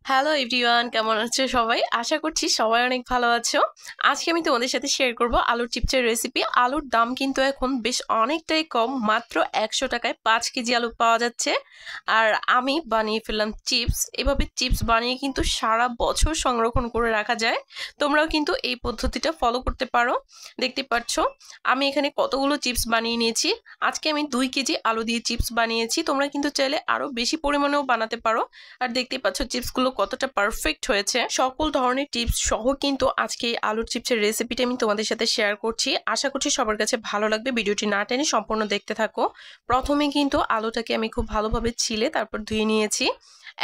Hello everyone, কেমন আছো সবাই? আশা করছি সবাই অনেক ভালো আছো। আজকে আমি তোমাদের সাথে শেয়ার করব আলুর চিপসের রেসিপি। আলুর দাম কিন্তু এখন বেশ অনেকটাই কম, মাত্র 100 টাকায় 5 কেজি আলু পাওয়া যাচ্ছে। আর আমি বানিয়ে ফেললাম চিপস। এভাবে চিপস বানিয়ে কিন্তু সারা বছর সংরক্ষণ করে রাখা যায়। তোমরাও কিন্তু এই পদ্ধতিটা ফলো করতে পারো। দেখতে পাচ্ছ আমি এখানে কতগুলো চিপস বানিয়ে নিয়েছি। আজকে আমি 2 কেজি আলু দিয়ে চিপস বানিয়েছি। তোমরা কিন্তু চাইলে আরো বেশি পরিমাণেও বানাতে পারো। আর দেখতে পাচ্ছ চিপসগুলো কতটা পারফেক্ট হয়েছে। সকল ধরনের টিপস সহ কিন্তু আজকে এই আলুর চিপসের রেসিপিটা আমি তোমাদের সাথে শেয়ার করছি। আশা করছি সবার কাছে ভালো লাগবে। ভিডিওটি না টেনে সম্পূর্ণ দেখতে থাকো। প্রথমে কিন্তু আলুটাকে আমি খুব ভালোভাবে ছিলে তারপর ধুয়ে নিয়েছি।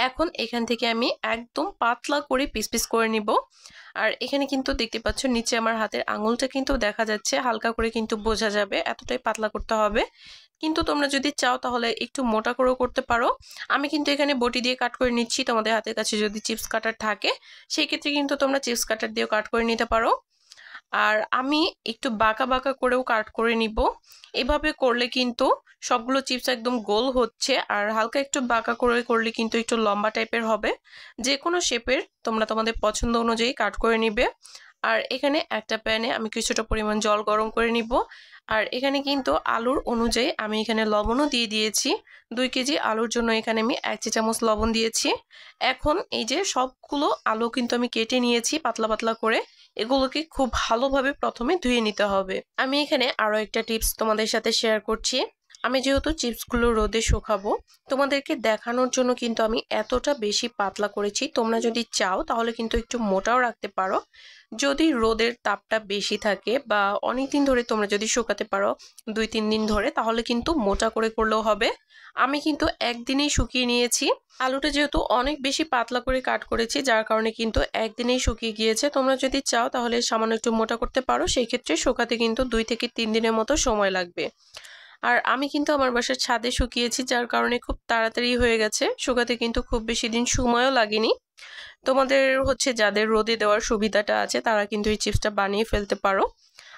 এখন এখান থেকে আমি একদম পাতলা করে পিস পিস করে নিব। আর এখানে কিন্তু দেখতে পাচ্ছ নিচে আমার হাতের আঙুলটা কিন্তু দেখা যাচ্ছে, হালকা করে কিন্তু বোঝা যাবে, এতটাই পাতলা করতে হবে। কিন্তু তোমরা যদি চাও তাহলে একটু মোটা করেও করতে পারো। আমি কিন্তু এখানে বটি দিয়ে কাট করে নিচ্ছি। তোমাদের হাতের কাছে যদি চিপস কাটার থাকে সেই ক্ষেত্রে কিন্তু তোমরা চিপস কাটার দিয়েও কাট করে নিতে পারো। আর আমি একটু বাঁকা বাঁকা করেও কাট করে নিব। এভাবে করলে কিন্তু সবগুলো চিপস একদম গোল হচ্ছে, আর হালকা একটু বাঁকা করে করলে কিন্তু একটু লম্বা টাইপের হবে। যে কোনো শেপের তোমরা তোমাদের পছন্দ অনুযায়ী কাট করে নিবে। আর এখানে একটা প্যানে আমি কিছুটা পরিমাণ জল গরম করে নিব। আর এখানে কিন্তু আলুর অনুযায়ী আমি এখানে লবণও দিয়ে দিয়েছি। 2 কেজি আলুর জন্য এখানে আমি 1 চা চামচ লবণ দিয়েছি। এখন এই যে সবগুলো আলু কিন্তু আমি কেটে নিয়েছি পাতলা পাতলা করে। এগুলোকে খুব ভালোভাবে প্রথমে ধুয়ে নিতে হবে। আমি এখানে আরো একটা টিপস তোমাদের সাথে শেয়ার করছি। আমি যেহেতু চিপসগুলো রোদে শুকাবো, তোমাদেরকে দেখানোর জন্য কিন্তু আমি এতটা বেশি পাতলা করেছি। তোমরা যদি চাও তাহলে কিন্তু একটু মোটাও রাখতে পারো। যদি রোদের তাপটা বেশি থাকে বা অনেকদিন ধরে তোমরা যদি শুকাতে পারো 2-3 দিন ধরে, তাহলে কিন্তু মোটা করে করলেও হবে। আমি কিন্তু একদিনেই শুকিয়ে নিয়েছি। আলুটা যেহেতু অনেক বেশি পাতলা করে কাট করেছি, যার কারণে কিন্তু একদিনেই শুকিয়ে গিয়েছে। তোমরা যদি চাও তাহলে সামান্য একটু মোটা করতে পারো, সেই ক্ষেত্রে শুকাতে কিন্তু 2 থেকে 3 দিনের মতো সময় লাগবে। আর আমি কিন্তু আমার বাসার ছাদে শুকিয়েছি, যার কারণে খুব তাড়াতাড়ি হয়ে গেছে। শুকাতে কিন্তু খুব বেশি দিন সময়ও লাগেনি। তোমাদের যাদের রোদে দেওয়ার সুবিধাটা আছে তারা কিন্তু এই চিপসটা বানিয়ে ফেলতে পারো।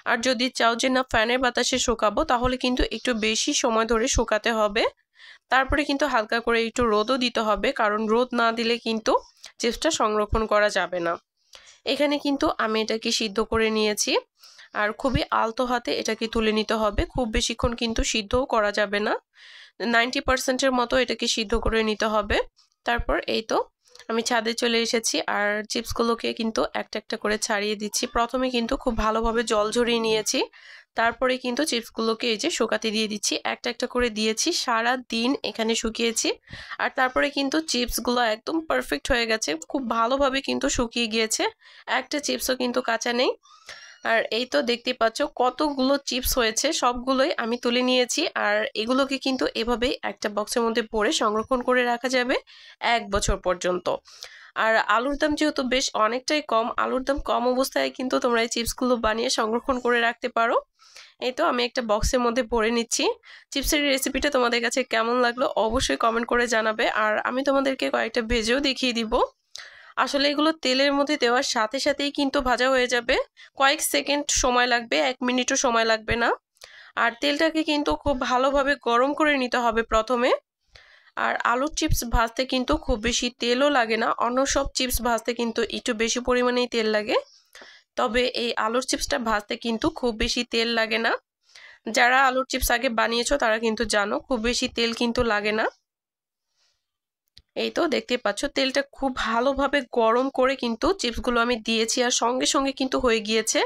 আর যদি চাও যে না ফ্যানের বাতাসে শুকাবো, তাহলে কিন্তু একটু বেশি সময় ধরে শুকাতে হবে। তারপরে কিন্তু হালকা করে একটু রোদও দিতে হবে, কারণ রোদ না দিলে কিন্তু চিপসটা সংরক্ষণ করা যাবে না। এখানে কিন্তু আমি এটাকে সিদ্ধ করে নিয়েছি। আর খুবই আলতো হাতে এটাকে তুলে নিতে হবে, খুব বেশিক্ষণ কিন্তু সিদ্ধও করা যাবে না। 90%-এর মতো এটাকে সিদ্ধ করে নিতে হবে। তারপর এই তো আমি ছাদে চলে এসেছি, আর চিপসগুলোকে কিন্তু একটা একটা করে ছাড়িয়ে দিচ্ছি। প্রথমে কিন্তু খুব ভালোভাবে জল ঝরিয়ে নিয়েছি, তারপরে কিন্তু চিপসগুলোকে এই যে শুকাতে দিয়ে দিচ্ছি। একটা একটা করে দিয়েছি, সারা দিন এখানে শুকিয়েছি। আর তারপরে কিন্তু চিপসগুলো একদম পারফেক্ট হয়ে গেছে, খুব ভালোভাবে কিন্তু শুকিয়ে গিয়েছে, একটা চিপসও কিন্তু কাঁচা নেই। আর এই তো দেখতে পাচ্ছ কতগুলো চিপস হয়েছে, সবগুলোই আমি তুলে নিয়েছি। আর এগুলোকে কিন্তু এভাবেই একটা বক্সের মধ্যে ভরে সংরক্ষণ করে রাখা যাবে 1 বছর পর্যন্ত। আর আলুর দাম যেহেতু বেশ অনেকটাই কম, আলুর দাম কম অবস্থায় কিন্তু তোমরা এই চিপসগুলো বানিয়ে সংরক্ষণ করে রাখতে পারো। এই তো আমি একটা বক্সের মধ্যে ভরে নিচ্ছি। চিপসের রেসিপিটা তোমাদের কাছে কেমন লাগলো অবশ্যই কমেন্ট করে জানাবে। আর আমি তোমাদেরকে কয়েকটা ভেজেও দেখিয়ে দিব। আসলে এগুলো তেলের মধ্যে দেওয়ার সাথে সাথেই কিন্তু ভাজা হয়ে যাবে। কয়েক সেকেন্ড সময় লাগবে, 1 মিনিটও সময় লাগবে না। আর তেলটাকে কিন্তু খুব ভালোভাবে গরম করে নিতে হবে প্রথমে। আর আলুর চিপস ভাজতে কিন্তু খুব বেশি তেলও লাগে না। অন্য সব চিপস ভাজতে কিন্তু একটু বেশি পরিমাণেই তেল লাগে, তবে এই আলুর চিপসটা ভাজতে কিন্তু খুব বেশি তেল লাগে না। যারা আলুর চিপস আগে বানিয়েছো তারা কিন্তু জানো খুব বেশি তেল কিন্তু লাগে না। এই তো দেখতে পাচ্ছ তেলটা খুব ভালোভাবে গরম করে কিন্তু চিপসগুলো আমি দিয়েছি, আর সঙ্গে সঙ্গে কিন্তু হয়ে গিয়েছে।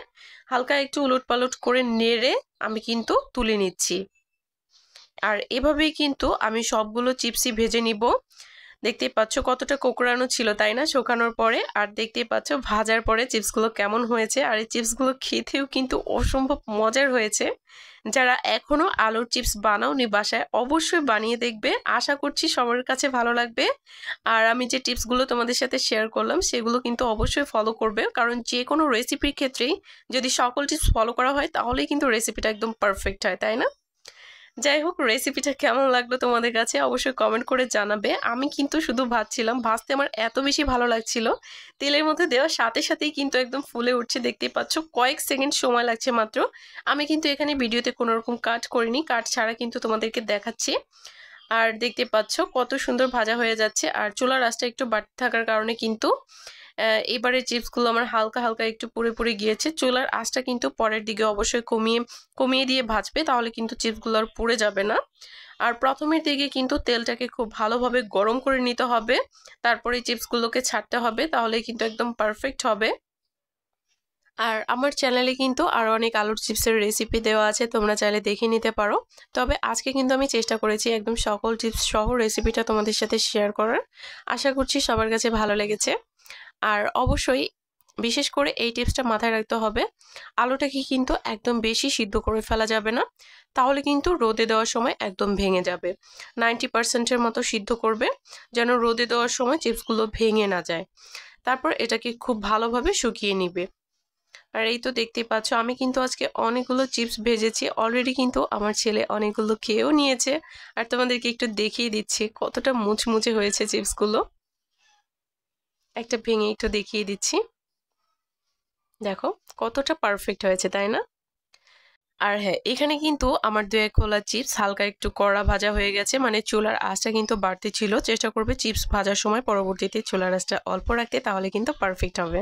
হালকা একটু উলটপালট করে নেড়ে আমি কিন্তু তুলে নিচ্ছি। আর এভাবেই কিন্তু আমি সবগুলো চিপসই ভেজে নিব। দেখতেই পাচ্ছ কতটা কোকড়ানো ছিল, তাই না, শুকানোর পরে। আর দেখতেই পাচ্ছ ভাজার পরে চিপসগুলো কেমন হয়েছে। আর এই চিপসগুলো খেতেও কিন্তু অসম্ভব মজার হয়েছে। যারা এখনো আলুর চিপস বানাওনি বাসায় অবশ্যই বানিয়ে দেখবে, আশা করছি সবার কাছে ভালো লাগবে। আর আমি যে টিপসগুলো তোমাদের সাথে শেয়ার করলাম সেগুলো কিন্তু অবশ্যই ফলো করবে, কারণ যে কোনো রেসিপির ক্ষেত্রেই যদি সকল টিপস ফলো করা হয় তাহলেই কিন্তু রেসিপিটা একদম পারফেক্ট হয়, তাই না? যাই হোক, রেসিপিটা কেমন লাগলো তোমাদের কাছে অবশ্যই কমেন্ট করে জানাবে। আমি কিন্তু শুধু ভাজছিলাম, ভাজতে আমার এত বেশি ভালো লাগছিল, তেলের মধ্যে দেওয়ার সাথে সাথেই কিন্তু একদম ফুলে উঠছে। দেখতেই পাচ্ছ কয়েক সেকেন্ড সময় লাগছে মাত্র। আমি কিন্তু এখানে ভিডিওতে কোনো রকম কাট করিনি, কাট ছাড়া কিন্তু তোমাদেরকে দেখাচ্ছি। আর দেখতে পাচ্ছ কত সুন্দর ভাজা হয়ে যাচ্ছে। আর চুলার আঁচটা একটু বাড়তি থাকার কারণে কিন্তু এবারে চিপসগুলো আমার হালকা হালকা একটু পুড়ে পুড়ে গিয়েছে। চুলার আঁচটা কিন্তু পরের দিকে অবশ্যই কমিয়ে দিয়ে ভাজবে, তাহলে কিন্তু চিপসগুলো আর পুড়ে যাবে না। আর প্রথমের দিকে কিন্তু তেলটাকে খুব ভালোভাবে গরম করে নিতে হবে, তারপরে চিপসগুলোকে ছাড়তে হবে, তাহলে কিন্তু একদম পারফেক্ট হবে। আর আমার চ্যানেলে কিন্তু আরও অনেক আলুর চিপসের রেসিপি দেওয়া আছে, তোমরা চাইলে দেখে নিতে পারো। তবে আজকে কিন্তু আমি চেষ্টা করেছি একদম সকল চিপস সহ রেসিপিটা তোমাদের সাথে শেয়ার করার। আশা করছি সবার কাছে ভালো লেগেছে। আর অবশ্যই বিশেষ করে এই টিপসটা মাথায় রাখতে হবে, আলুটাকে কিন্তু একদম বেশি সিদ্ধ করে ফেলা যাবে না, তাহলে কিন্তু রোদে দেওয়ার সময় একদম ভেঙে যাবে। 90%-এর মতো সিদ্ধ করবে, যেন রোদে দেওয়ার সময় চিপসগুলো ভেঙে না যায়। তারপর এটাকে খুব ভালোভাবে শুকিয়ে নিবে। আর এই তো দেখতেই পাচ্ছ আমি কিন্তু আজকে অনেকগুলো চিপস ভেজেছি অলরেডি, কিন্তু আমার ছেলে অনেকগুলো খেয়েও নিয়েছে। আর তোমাদেরকে একটু দেখিয়ে দিচ্ছি কতটা মুচমুচে হয়েছে চিপসগুলো। একটা ভেঙে একটু দেখিয়ে দিচ্ছি, দেখো কতটা পারফেক্ট হয়েছে, তাই না? আর হ্যাঁ, এখানে কিন্তু আমার 2-1 খোলা চিপস হালকা একটু কড়া ভাজা হয়ে গেছে, মানে চুলার আঁচটা কিন্তু বাড়তি ছিল। চেষ্টা করবে চিপস ভাজার সময় পরবর্তীতে চুলার আঁচটা অল্প রাখতে, তাহলে কিন্তু পারফেক্ট হবে।